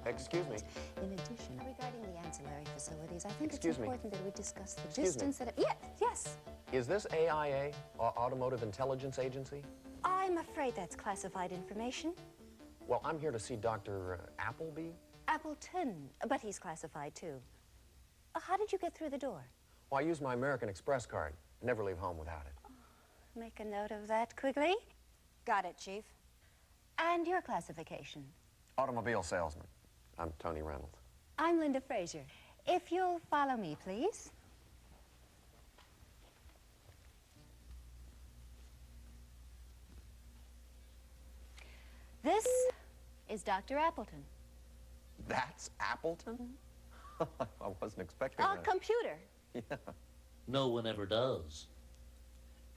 Excuse me. In addition, regarding the ancillary facilities, I think Excuse it's me. important that we discuss the Excuse me. distance that... Yes. Is this AIA, Automotive Intelligence Agency? I'm afraid that's classified information. Well, I'm here to see Dr. Appleby. Appleton, but he's classified too. How did you get through the door? Well, I use my American Express card. I never leave home without it. Make a note of that quickly. Got it, Chief. And your classification? Automobile salesman. I'm Tony Reynolds. I'm Linda Frazier. If you'll follow me, please. This is Dr. Appleton. That's Appleton? I wasn't expecting A that. computer. Yeah. No one ever does.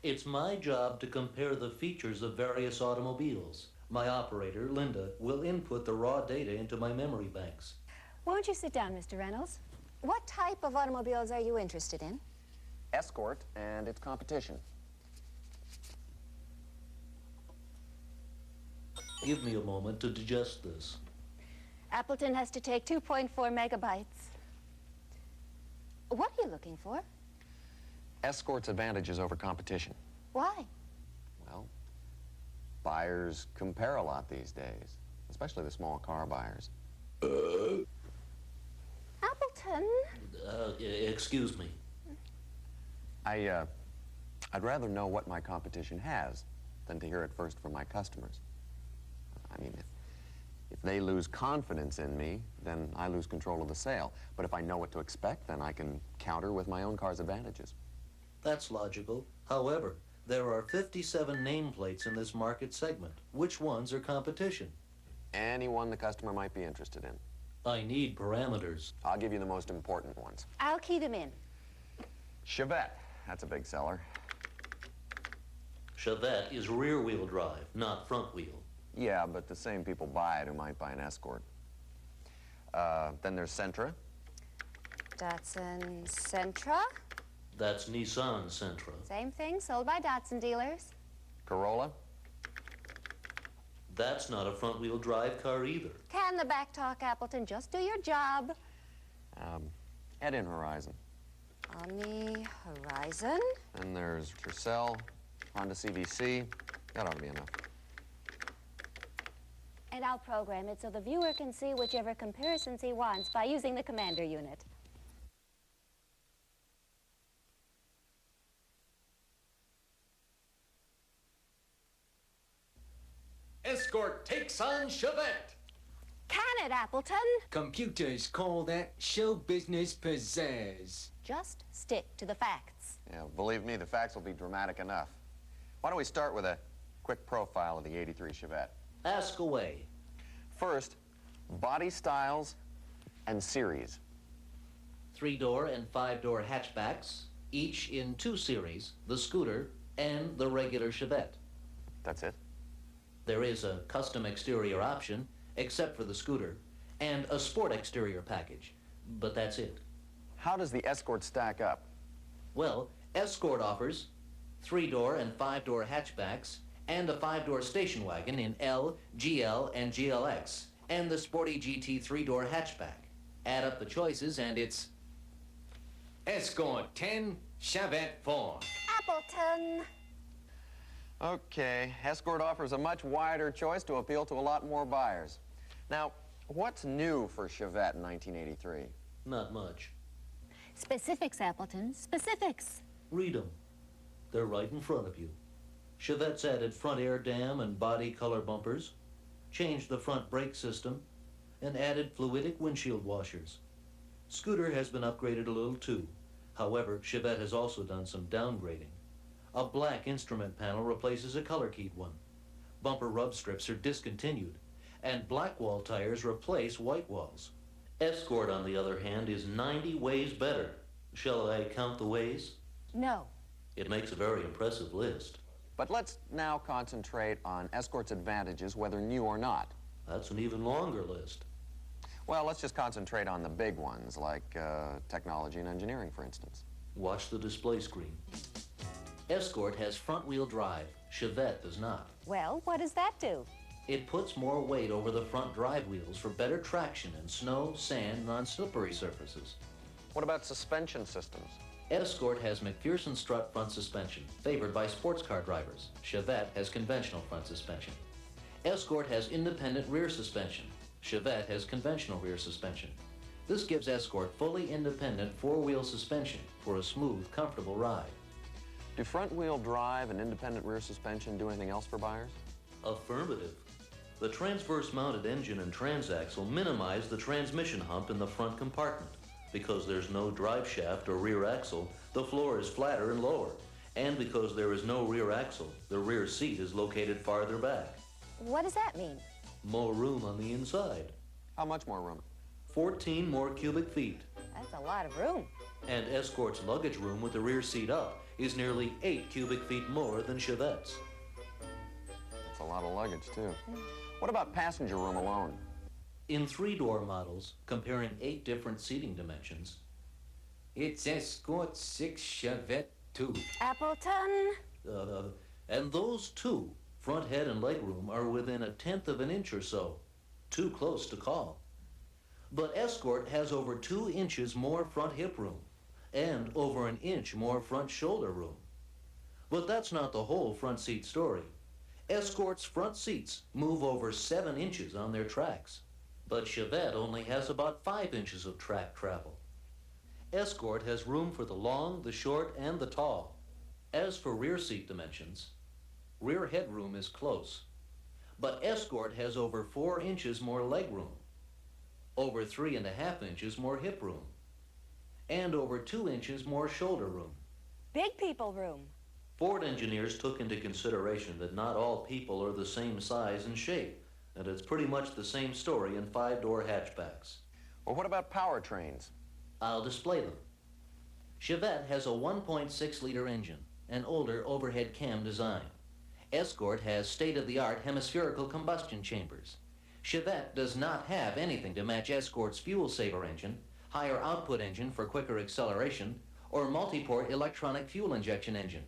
It's my job to compare the features of various automobiles. My operator, Linda, will input the raw data into my memory banks. Won't you sit down, Mr. Reynolds? What type of automobiles are you interested in? Escort and its competition. Give me a moment to digest this. Appleton has to take 2.4 megabytes. What are you looking for? Escort's advantages over competition. Why? Well, buyers compare a lot these days, especially the small car buyers. Appleton? Excuse me. I'd rather know what my competition has than to hear it first from my customers. I mean, if they lose confidence in me, then I lose control of the sale. But if I know what to expect, then I can counter with my own car's advantages. That's logical. However, there are 57 nameplates in this market segment. Which ones are competition? Any one the customer might be interested in. I need parameters. I'll give you the most important ones. I'll key them in. Chevette, that's a big seller. Chevette is rear-wheel drive, not front-wheel. Yeah, but the same people buy it who might buy an Escort. Then there's Sentra. Datsun Sentra. That's Nissan Sentra. Same thing, sold by Datsun dealers. Corolla. That's not a front-wheel drive car either. Can the back talk, Appleton? Just do your job. Head-in Horizon. On the horizon. Then there's Tercel, Honda CVC. That ought to be enough. And I'll program it so the viewer can see whichever comparisons he wants by using the commander unit. Escort takes on Chevette. Can it, Appleton? Computers call that show business pizzazz. Just stick to the facts. Yeah, believe me, the facts will be dramatic enough. Why don't we start with a quick profile of the '83 Chevette? Ask away. First, body styles and series. 3-door and 5-door hatchbacks, each in 2 series, the scooter and the regular Chevette. That's it? There is a custom exterior option, except for the scooter, and a sport exterior package, but that's it. How does the Escort stack up? Well, Escort offers 3-door and 5-door hatchbacks and a 5-door station wagon in L, GL, and GLX, and the sporty GT 3-door hatchback. Add up the choices and it's Escort 10, Chevette 4. Appleton! Okay, Escort offers a much wider choice to appeal to a lot more buyers. Now, what's new for Chevette in 1983? not much. Specifics, Appleton, specifics. Read them. They're right in front of you. Chevette's added front air dam and body color bumpers, changed the front brake system, and added fluidic windshield washers. Scooter has been upgraded a little too. However, Chevette has also done some downgrading. A black instrument panel replaces a color-keyed one. Bumper rub strips are discontinued, and black wall tires replace white walls. Escort, on the other hand, is 90 ways better. Shall I count the ways? No. It makes a very impressive list. But let's now concentrate on Escort's advantages, whether new or not. That's an even longer list. Well, let's just concentrate on the big ones, like technology and engineering, for instance. Watch the display screen. Escort has front-wheel drive. Chevette does not. Well, what does that do? It puts more weight over the front drive wheels for better traction in snow, sand, and on slippery surfaces. What about suspension systems? Escort has McPherson strut front suspension, favored by sports car drivers. Chevette has conventional front suspension. Escort has independent rear suspension. Chevette has conventional rear suspension. This gives Escort fully independent four-wheel suspension for a smooth, comfortable ride. Do front-wheel drive and independent rear suspension do anything else for buyers? Affirmative. The transverse-mounted engine and transaxle minimize the transmission hump in the front compartment. Because there's no drive shaft or rear axle, the floor is flatter and lower. And because there is no rear axle, the rear seat is located farther back. What does that mean? More room on the inside. How much more room? 14 more cubic feet. That's a lot of room. And Escort's luggage room with the rear seat up is nearly 8 cubic feet more than Chevette's. That's a lot of luggage, too. What about passenger room alone? In three-door models, comparing 8 different seating dimensions, It's Escort 6 Chevette 2. Appleton? and those two, front head and legroom, are within 1/10 of an inch or so. Too close to call. But Escort has over 2 inches more front hip room and over 1 inch more front shoulder room. But that's not the whole front seat story. Escort's front seats move over 7 inches on their tracks, but Chevette only has about 5 inches of track travel. Escort has room for the long, the short, and the tall. As for rear seat dimensions, rear headroom is close, but Escort has over 4 inches more leg room, over 3.5 inches more hip room, and over 2 inches more shoulder room. Big people room. Ford engineers took into consideration that not all people are the same size and shape, and it's pretty much the same story in 5-door hatchbacks. Well, what about powertrains? I'll display them. Chevette has a 1.6-liter engine, an older overhead cam design. Escort has state-of-the-art hemispherical combustion chambers. Chevette does not have anything to match Escort's fuel-saver engine, higher output engine for quicker acceleration, or multi-port electronic fuel injection engine.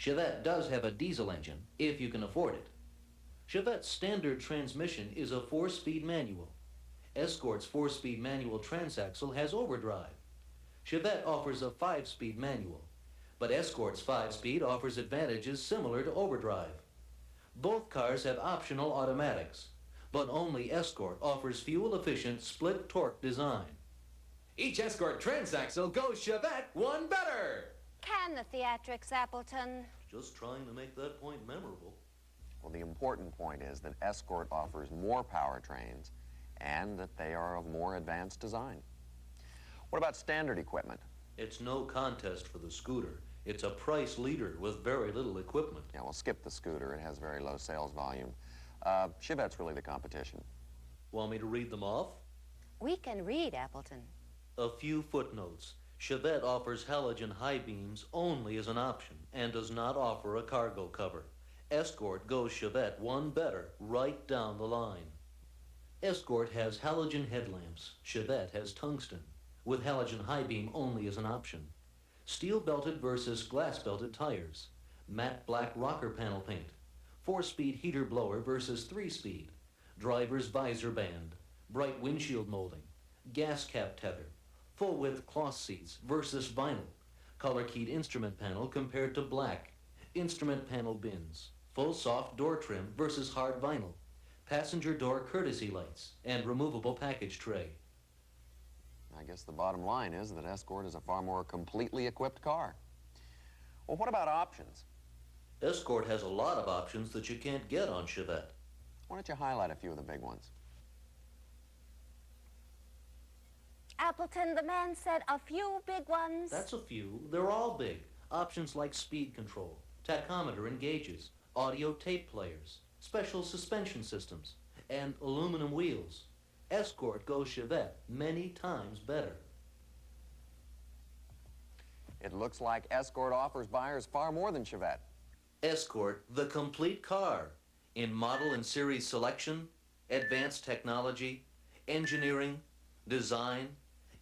Chevette does have a diesel engine, if you can afford it. Chevette's standard transmission is a 4-speed manual. Escort's 4-speed manual transaxle has overdrive. Chevette offers a 5-speed manual, but Escort's 5-speed offers advantages similar to overdrive. Both cars have optional automatics, but only Escort offers fuel-efficient split torque design. Each Escort transaxle goes Chevette one better. Can the theatrics, Appleton? Just trying to make that point memorable. Well, the important point is that Escort offers more powertrains and that they are of more advanced design. What about standard equipment? It's no contest for the scooter. It's a price leader with very little equipment. Yeah, well, skip the scooter. It has very low sales volume. Chevette's really the competition. Want me to read them off? We can read, Appleton. A few footnotes. Chevette offers halogen high beams only as an option and does not offer a cargo cover. Escort goes Chevette one better right down the line. Escort has halogen headlamps. Chevette has tungsten, with halogen high beam only as an option. Steel-belted versus glass-belted tires. Matte black rocker panel paint. 4-speed heater blower versus 3-speed. Driver's visor band. Bright windshield molding. Gas cap tether. Full-width cloth seats versus vinyl. Color-keyed instrument panel compared to black. Instrument panel bins. Full soft door trim versus hard vinyl. Passenger door courtesy lights and removable package tray. I guess the bottom line is that Escort is a far more completely equipped car. Well, what about options? Escort has a lot of options that you can't get on Chevette. Why don't you highlight a few of the big ones? Appleton, the man said a few big ones. That's a few. They're all big. Options like speed control, tachometer and gauges, audio tape players, special suspension systems, and aluminum wheels. Escort goes Chevette many times better. It looks like Escort offers buyers far more than Chevette. Escort, the complete car, in model and series selection, advanced technology, engineering, design,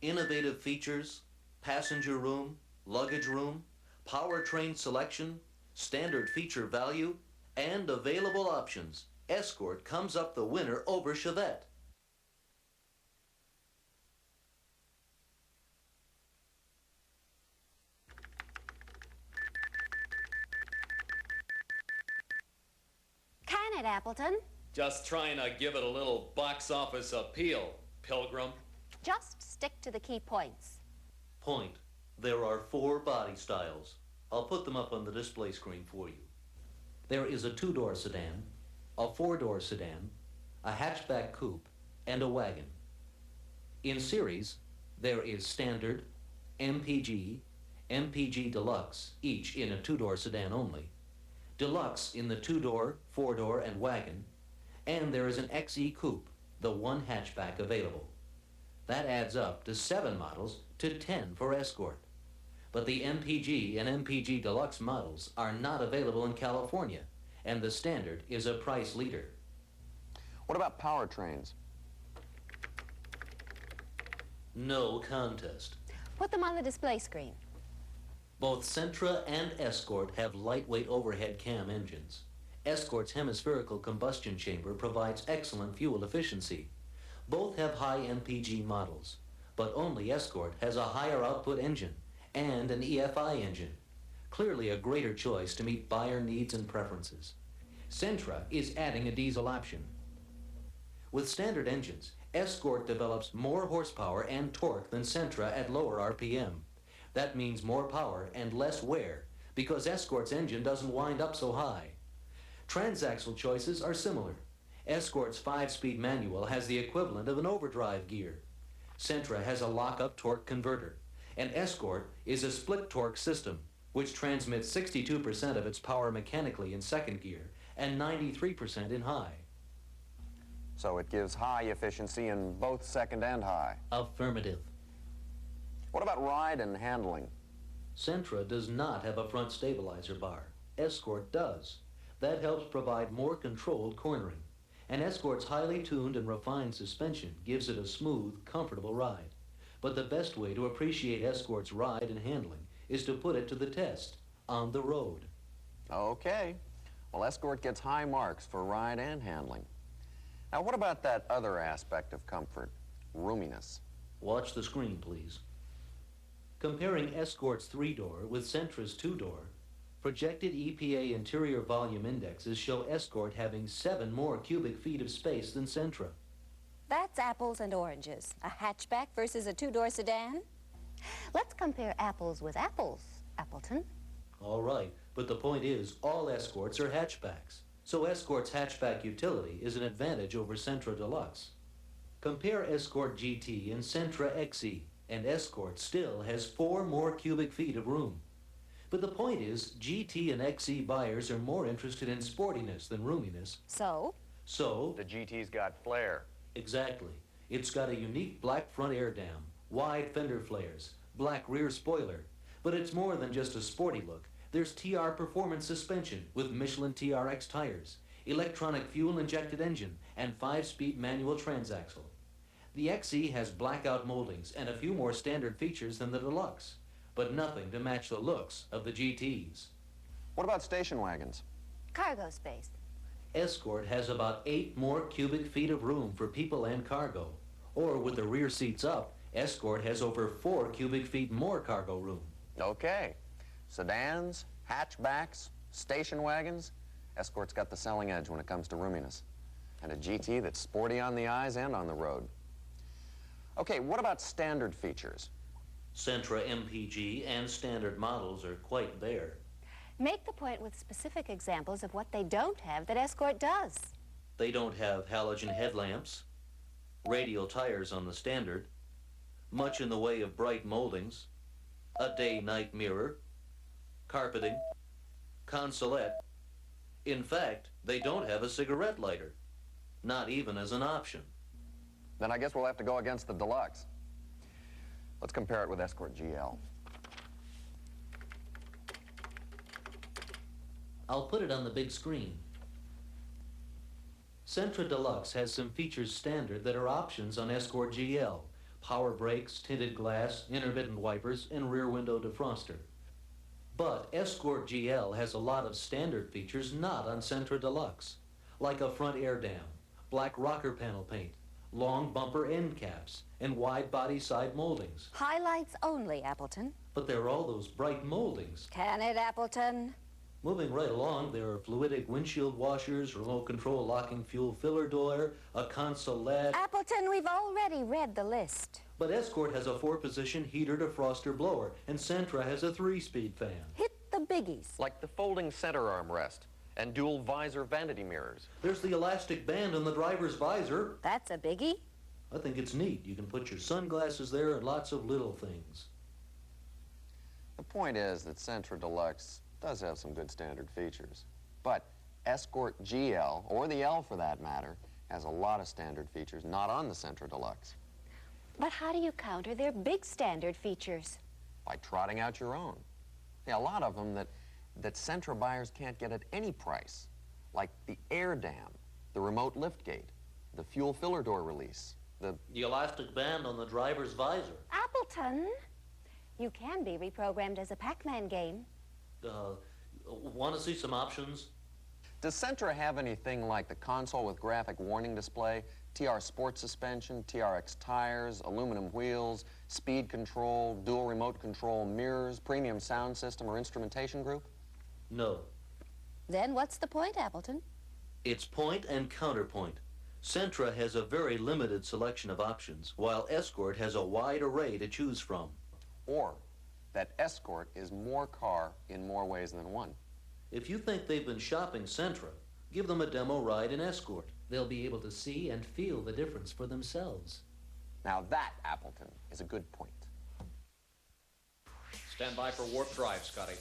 innovative features, passenger room, luggage room, powertrain selection, standard feature value, and available options, Escort comes up the winner over Chevette. Can it, Appleton? Just trying to give it a little box office appeal, Pilgrim. Just stick to the key points. Point. There are 4 body styles. I'll put them up on the display screen for you. There is a 2-door sedan, a 4-door sedan, a hatchback coupe, and a wagon. In series, there is Standard, MPG, MPG Deluxe, each in a 2-door sedan only, Deluxe in the 2-door, 4-door, and wagon, and there is an XE Coupe, the one hatchback available. That adds up to 7 models to 10 for Escort. But the MPG and MPG Deluxe models are not available in California, and the Standard is a price leader. What about powertrains? No contest. Put them on the display screen. Both Sentra and Escort have lightweight overhead cam engines. Escort's hemispherical combustion chamber provides excellent fuel efficiency. Both have high MPG models, but only Escort has a higher output engine and an EFI engine. Clearly a greater choice to meet buyer needs and preferences. Sentra is adding a diesel option. With standard engines, Escort develops more horsepower and torque than Sentra at lower RPM. That means more power and less wear because Escort's engine doesn't wind up so high. Transaxle choices are similar. Escort's 5-speed manual has the equivalent of an overdrive gear. Sentra has a lock-up torque converter, and Escort is a split torque system, which transmits 62% of its power mechanically in second gear and 93% in high. So it gives high efficiency in both second and high. Affirmative. What about ride and handling? Sentra does not have a front stabilizer bar. Escort does. That helps provide more controlled cornering. And Escort's highly tuned and refined suspension gives it a smooth, comfortable ride. But the best way to appreciate Escort's ride and handling is to put it to the test, on the road. Okay. Well, Escort gets high marks for ride and handling. Now, what about that other aspect of comfort, roominess? Watch the screen, please. Comparing Escort's 3-door with Sentra's 2-door, projected EPA interior volume indexes show Escort having 7 more cubic feet of space than Sentra. That's apples and oranges. A hatchback versus a 2-door sedan? Let's compare apples with apples, Appleton. All right, but the point is all Escorts are hatchbacks. So Escort's hatchback utility is an advantage over Sentra Deluxe. Compare Escort GT and Sentra XE, and Escort still has 4 more cubic feet of room. But the point is, GT and XE buyers are more interested in sportiness than roominess. So? The GT's got flair. Exactly. It's got a unique black front air dam, wide fender flares, black rear spoiler. But it's more than just a sporty look. There's TR performance suspension with Michelin TRX tires, electronic fuel-injected engine, and 5-speed manual transaxle. The XE has blackout moldings and a few more standard features than the Deluxe, but nothing to match the looks of the GTs. What about station wagons? Cargo space. Escort has about 8 more cubic feet of room for people and cargo. Or with the rear seats up, Escort has over 4 cubic feet more cargo room. Okay. Sedans, hatchbacks, station wagons. Escort's got the selling edge when it comes to roominess. And a GT that's sporty on the eyes and on the road. Okay, what about standard features? Sentra MPG and standard models are quite bare. Make the point with specific examples of what they don't have that Escort does. They don't have halogen headlamps, radial tires on the standard, much in the way of bright moldings, a day-night mirror, carpeting, consolette. In fact, they don't have a cigarette lighter, not even as an option. Then I guess we'll have to go against the Deluxe. Let's compare it with Escort GL. I'll put it on the big screen. Sentra Deluxe has some features standard that are options on Escort GL. power brakes, tinted glass, intermittent wipers, and rear window defroster. But Escort GL has a lot of standard features not on Sentra Deluxe, like a front air dam, black rocker panel paint, long bumper end caps, and wide body side moldings. Highlights only, Appleton. But there are all those bright moldings. Can it, Appleton? Moving right along, there are fluidic windshield washers, remote control locking fuel filler door, a consolette. Appleton, we've already read the list. But Escort has a 4-position heater defroster blower, and Sentra has a 3-speed fan. Hit the biggies. Like the folding center armrest and dual visor vanity mirrors. There's the elastic band on the driver's visor. That's a biggie. I think it's neat. You can put your sunglasses there and lots of little things. The point is that Sentra Deluxe does have some good standard features. But Escort GL, or the L for that matter, has a lot of standard features not on the Sentra Deluxe. But how do you counter their big standard features? By trotting out your own. Yeah, a lot of them that Sentra buyers can't get at any price, like the air dam, the remote liftgate, the fuel filler door release, the elastic band on the driver's visor. Appleton, you can be reprogrammed as a Pac-Man game. Want to see some options? Does Sentra have anything like the console with graphic warning display, TR sport suspension, TRX tires, aluminum wheels, speed control, dual remote control mirrors, premium sound system, or instrumentation group? No. Then what's the point, Appleton? It's point and counterpoint. Sentra has a very limited selection of options, while Escort has a wide array to choose from. Or that Escort is more car in more ways than one. If you think they've been shopping Sentra, give them a demo ride in Escort. They'll be able to see and feel the difference for themselves. Now that, Appleton, is a good point. Stand by for warp drive, Scotty.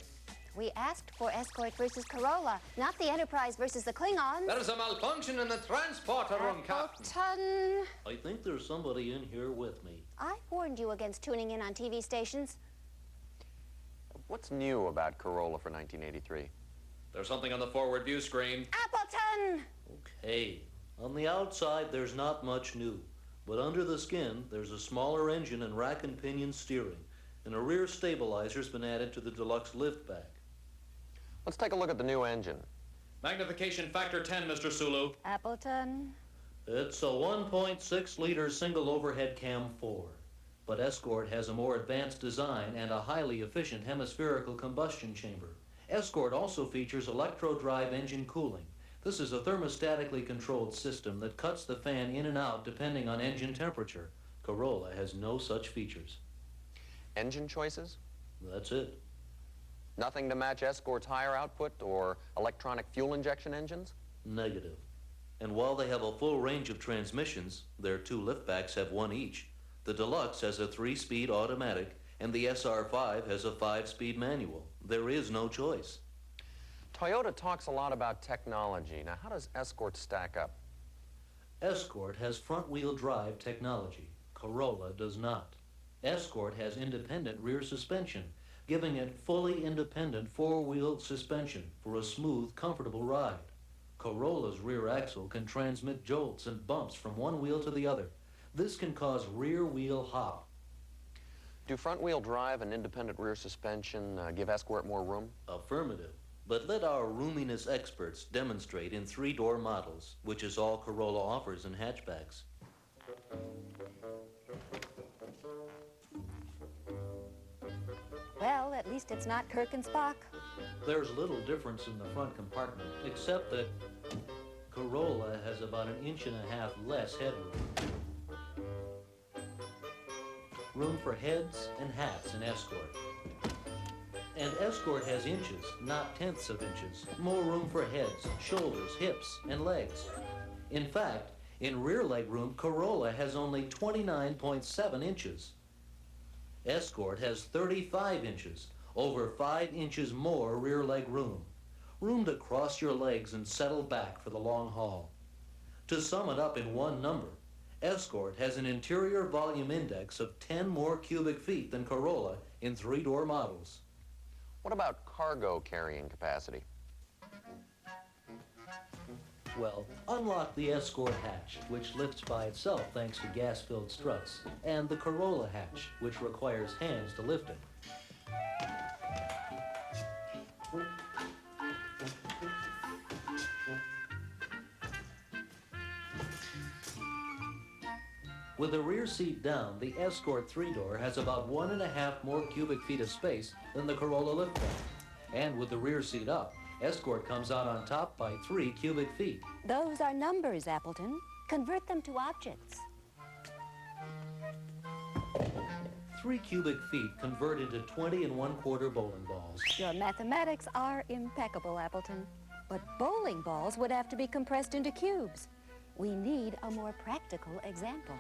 We asked for Escort versus Corolla, not the Enterprise versus the Klingons. There's a malfunction in the transporter room, Captain. Appleton, I think there's somebody in here with me. I warned you against tuning in on TV stations. What's new about Corolla for 1983? There's something on the forward view screen. Appleton! Okay. On the outside, there's not much new. But under the skin, there's a smaller engine and rack and pinion steering. And a rear stabilizer's been added to the Deluxe liftback. Let's take a look at the new engine. Magnification factor 10, Mr. Sulu. Appleton. It's a 1.6-liter single overhead cam 4. But Escort has a more advanced design and a highly efficient hemispherical combustion chamber. Escort also features electro-drive engine cooling. This is a thermostatically controlled system that cuts the fan in and out depending on engine temperature. Corolla has no such features. Engine choices? That's it. Nothing to match Escort's higher output or electronic fuel injection engines? Negative. And while they have a full range of transmissions, their 2 liftbacks have one each. The Deluxe has a 3-speed automatic, and the SR5 has a 5-speed manual. There is no choice. Toyota talks a lot about technology. Now, how does Escort stack up? Escort has front-wheel drive technology. Corolla does not. Escort has independent rear suspension, giving it fully independent 4-wheel suspension for a smooth, comfortable ride. Corolla's rear axle can transmit jolts and bumps from one wheel to the other. This can cause rear wheel hop. Do front-wheel drive and independent rear suspension give Escort more room? Affirmative. But let our roominess experts demonstrate in 3-door models, which is all Corolla offers in hatchbacks. Well, at least it's not Kirk and Spock. There's little difference in the front compartment, except that Corolla has about 1.5 inches less headroom. Room for heads and hats in Escort. And Escort has inches, not tenths of inches. More room for heads, shoulders, hips, and legs. In fact, in rear leg room, Corolla has only 29.7 inches. Escort has 35 inches, over 5 inches more rear leg room. Room to cross your legs and settle back for the long haul. To sum it up in one number, Escort has an interior volume index of 10 more cubic feet than Corolla in 3-door models. What about cargo carrying capacity? Well, unlock the Escort hatch, which lifts by itself thanks to gas-filled struts, and the Corolla hatch, which requires hands to lift it. With the rear seat down, the Escort 3-door has about 1.5 more cubic feet of space than the Corolla liftback. And with the rear seat up, Escort comes out on top by 3 cubic feet. Those are numbers, Appleton. Convert them to objects. 3 cubic feet convert into 20 1/4 bowling balls. Your mathematics are impeccable, Appleton. But bowling balls would have to be compressed into cubes. We need a more practical example.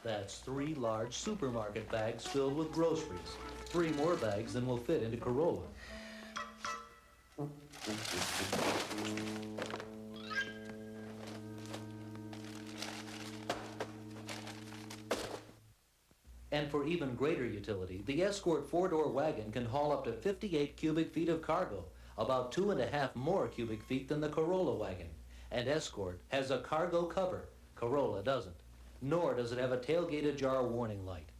That's 3 large supermarket bags filled with groceries. 3 more bags than will fit into Corolla. And for even greater utility, the Escort 4-door wagon can haul up to 58 cubic feet of cargo, about 2.5 more cubic feet than the Corolla wagon. And Escort has a cargo cover. Corolla doesn't. Nor does it have a tailgate ajar warning light.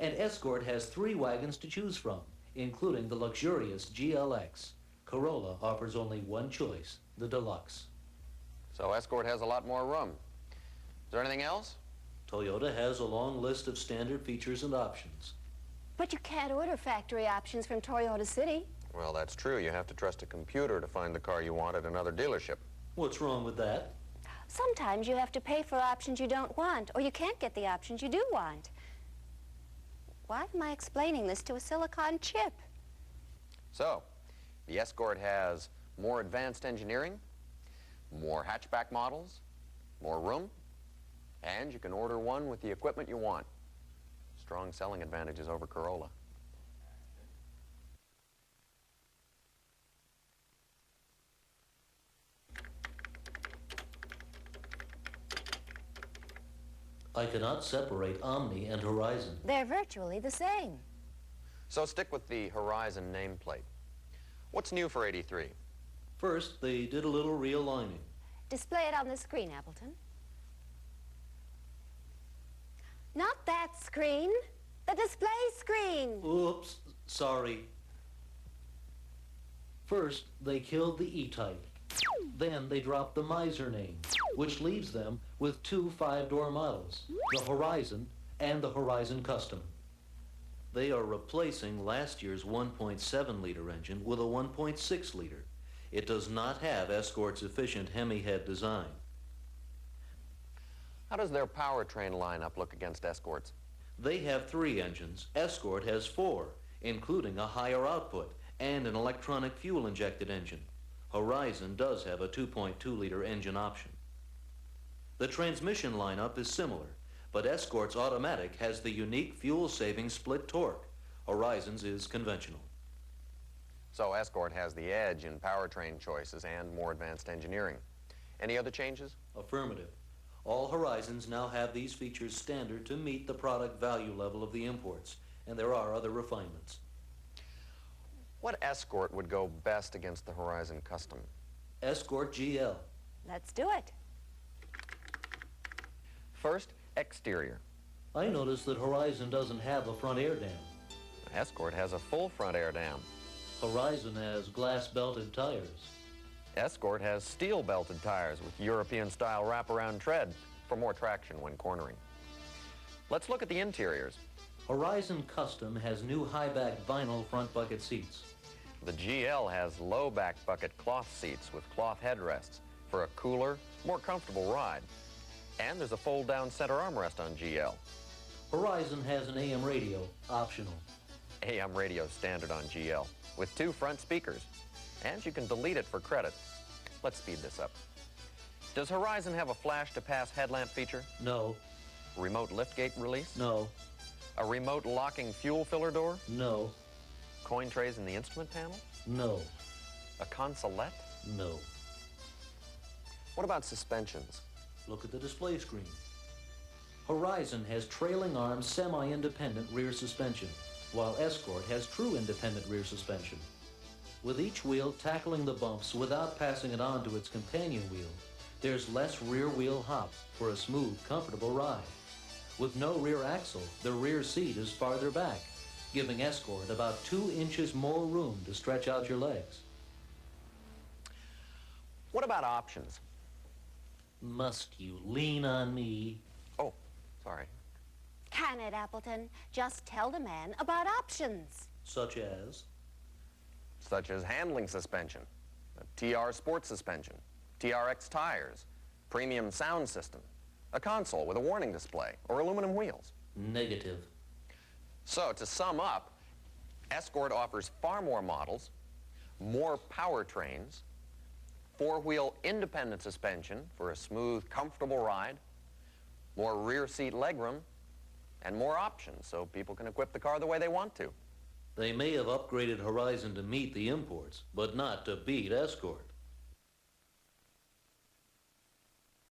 And Escort has 3 wagons to choose from, including the luxurious GLX. Corolla offers only one choice, the Deluxe. So Escort has a lot more room. Is there anything else? Toyota has a long list of standard features and options. But you can't order factory options from Toyota City. Well, that's true. You have to trust a computer to find the car you want at another dealership. What's wrong with that? Sometimes you have to pay for options you don't want, or you can't get the options you do want. Why am I explaining this to a silicon chip? So, the Escort has more advanced engineering, more hatchback models, more room, and you can order one with the equipment you want. Strong selling advantages over Corolla. I cannot separate Omni and Horizon. They're virtually the same. So stick with the Horizon nameplate. What's new for '83? First, they did a little realigning. Display it on the screen, Appleton. Not that screen. The display screen. Oops, sorry. First, they killed the E-Type. Then they dropped the Miser name, which leaves them with 2 5-door models, the Horizon and the Horizon Custom. They are replacing last year's 1.7-liter engine with a 1.6-liter. It does not have Escort's efficient Hemi-head design. How does their powertrain lineup look against Escort's? They have 3 engines. Escort has 4, including a higher output and an electronic fuel-injected engine. Horizon does have a 2.2-liter engine option. The transmission lineup is similar, but Escort's automatic has the unique fuel-saving split torque. Horizon's is conventional. So Escort has the edge in powertrain choices and more advanced engineering. Any other changes? Affirmative. All Horizons now have these features standard to meet the product value level of the imports, and there are other refinements. What Escort would go best against the Horizon Custom? Escort GL. Let's do it. First, exterior. I noticed that Horizon doesn't have a front air dam. Escort has a full front air dam. Horizon has glass-belted tires. Escort has steel-belted tires with European-style wraparound tread for more traction when cornering. Let's look at the interiors. Horizon Custom has new high-back vinyl front bucket seats. The GL has low-back bucket cloth seats with cloth headrests for a cooler, more comfortable ride. And there's a fold-down center armrest on GL. Horizon has an AM radio, optional. AM radio standard on GL with 2 front speakers. And you can delete it for credit. Let's speed this up. Does Horizon have a flash-to-pass headlamp feature? No, Remote liftgate release? no, A remote locking fuel filler door? no, Coin trays in the instrument panel? no, A consolette? no. What about suspensions? Look at the display screen. Horizon has trailing arm semi-independent rear suspension, while Escort has true independent rear suspension. With each wheel tackling the bumps without passing it on to its companion wheel, there's less rear wheel hop for a smooth, comfortable ride. With no rear axle, the rear seat is farther back, giving Escort about 2 inches more room to stretch out your legs. What about options? Must you lean on me? Oh, sorry. Can it, Appleton? Just tell the man about options. Such as? Such as handling suspension, a TR sports suspension, TRX tires, premium sound system, a console with a warning display, or aluminum wheels. Negative. So, to sum up, Escort offers far more models, more powertrains, four-wheel independent suspension for a smooth, comfortable ride, more rear seat legroom, and more options so people can equip the car the way they want to. They may have upgraded Horizon to meet the imports, but not to beat Escort.